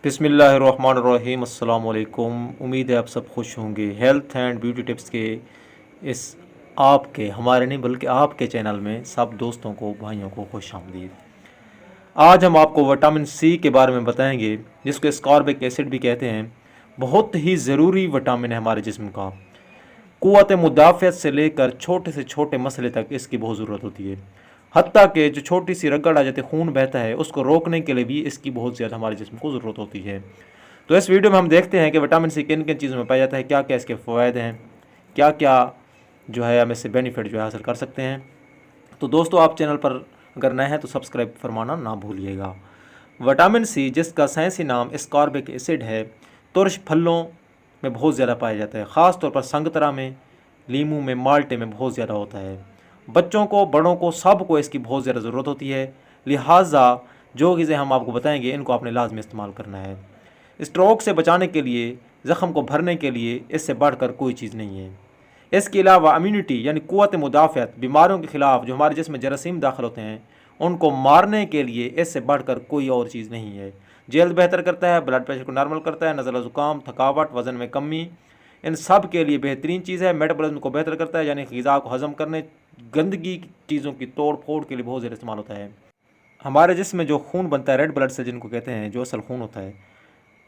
बिस्मिल्लाहिर्रहमानिर्रहीम अस्सलाम वालेकुम। उम्मीद है आप सब खुश होंगे। हेल्थ एंड ब्यूटी टिप्स के इस आपके हमारे नहीं बल्कि आपके चैनल में सब दोस्तों को भाइयों को खुश आमदीद। आज हम आपको विटामिन सी के बारे में बताएंगे, जिसको एस्कॉर्बिक एसिड भी कहते हैं। बहुत ही ज़रूरी विटामिन है हमारे जिस्म का। क़ुव्वत मुदाफ़अत से लेकर छोटे से छोटे मसले तक इसकी बहुत ज़रूरत होती है। हत्ता कि जो छोटी सी रगड़ आ जाती है, खून बहता है, उसको रोकने के लिए भी इसकी बहुत ज़्यादा हमारे जिस्म को ज़रूरत होती है। तो इस वीडियो में हम देखते हैं कि विटामिन सी किन किन चीज़ों में पाया जाता है, क्या क्या इसके फ़वाद हैं, क्या क्या जो है हम इससे बेनिफिट जो है हासिल कर सकते हैं। तो दोस्तों, आप चैनल पर अगर नए हैं तो सब्सक्राइब फरमाना ना भूलिएगा। विटामिन सी, जिसका साइंसी नाम एस्कॉर्बिक एसिड है, तुरश फलों में बहुत ज़्यादा पाया जाता है। ख़ास तौर पर संगतरा में, लीमू में, माल्टे में बहुत ज़्यादा होता है। बच्चों को, बड़ों को, सबको इसकी बहुत ज़्यादा ज़रूरत होती है। लिहाजा जो चीज़ें हम आपको बताएंगे इनको आपने लाजमी इस्तेमाल करना है। स्ट्रोक से बचाने के लिए, ज़ख़म को भरने के लिए इससे बढ़कर कोई चीज़ नहीं है। इसके अलावा इम्यूनिटी यानी क़ुव्वत मुदाफ़अत, बीमारियों के ख़िलाफ़ जो हमारे जिस्म में जरासीम दाखिल होते हैं उनको मारने के लिए इससे बढ़कर कोई और चीज़ नहीं है। जल्द बेहतर करता है, ब्लड प्रेशर को नॉर्मल करता है, नज़ला ज़ुकाम, थकावट, वज़न में कमी, इन सब के लिए बेहतरीन चीज़ है। मेटाबॉलिज्म को बेहतर करता है, यानी ग़िज़ा को हज़म करने, गंदगी की चीज़ों की तोड़ फोड़ के लिए बहुत ज़्यादा इस्तेमाल होता है। हमारे जिस्म में जो खून बनता है, रेड ब्लड सेल जिनको कहते हैं, जो असल खून होता है,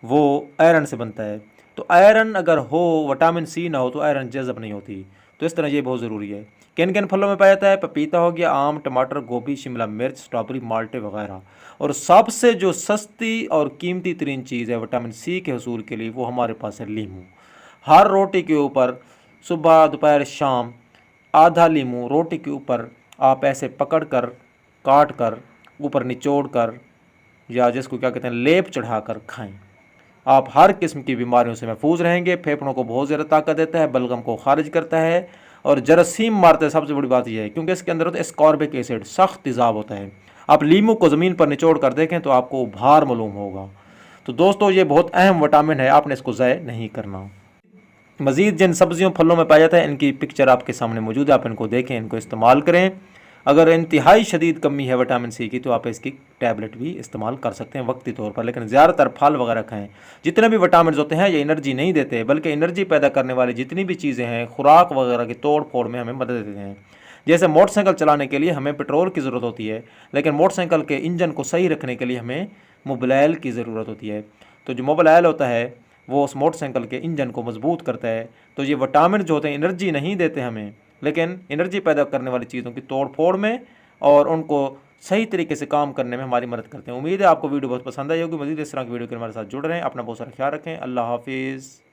वो आयरन से बनता है। तो आयरन अगर हो, विटामिन सी ना हो तो आयरन जज़ब नहीं होती। तो इस तरह ये बहुत ज़रूरी है। किन किन फलों में पाया जाता है? पपीता हो गया, आम, टमाटर, गोभी, शिमला मिर्च, स्ट्रॉबेरी, माल्टे वगैरह। और सबसे जो सस्ती और कीमती तरीन चीज़ है विटामिन सी के हसूल के लिए, वो हमारे पास है लीमू। हर रोटी के ऊपर सुबह, दोपहर, शाम आधा लीमू रोटी के ऊपर आप ऐसे पकड़ कर, काट कर, ऊपर निचोड़ कर, या जिसको क्या कहते हैं लेप चढ़ा कर खाएँ। आप हर किस्म की बीमारियों से महफूज रहेंगे। फेफड़ों को बहुत ज़्यादा ताकत देता है, बलगम को खारिज करता है और जरासीम मारता है। सबसे बड़ी बात यह है क्योंकि इसके अंदर होता है एस्कॉर्बिक एसिड, सख्त तेज़ाब होता है। आप लीमू को ज़मीन पर निचोड़ कर देखें तो आपको भार मालूम होगा। तो दोस्तों, ये बहुत अहम विटामिन है, आपने इसको ज़ाय नहीं करना। मज़ीद जिन सब्जियों फलों में पाया जाता है, इनकी पिक्चर आपके सामने मौजूद है, आप इनको देखें, इनको इस्तेमाल करें। अगर इंतहाई शदीद कमी है विटामिन सी की तो आप इसकी टैबलेट भी इस्तेमाल कर सकते हैं वक्ती तौर पर, लेकिन ज़्यादातर फल वगैरह खाएँ। जितने भी विटामिन होते हैं ये एनर्जी नहीं देते, बल्कि एनर्जी पैदा करने वाली जितनी भी चीज़ें हैं, खुराक वगैरह की तोड़ फोड़ में हमें मदद देते हैं। जैसे मोटरसाइकिल चलाने के लिए हमें पेट्रोल की ज़रूरत होती है, लेकिन मोटरसाइकिल के इंजन को सही रखने के लिए हमें मोबिल की ज़रूरत होती है। तो जो मोबिल होता है वो उस मोटरसाइकिल के इंजन को मजबूत करता है। तो ये विटामिन जो होते हैं एनर्जी नहीं देते हमें, लेकिन एनर्जी पैदा करने वाली चीज़ों की तोड़ फोड़ में और उनको सही तरीके से काम करने में हमारी मदद करते हैं। उम्मीद है आपको वीडियो बहुत पसंद आई होगी। मज़ीद इस तरह की वीडियो के हमारे साथ जुड़ रहे हैं। अपना बहुत सारा ख्याल रखें। अल्लाह हाफिज़।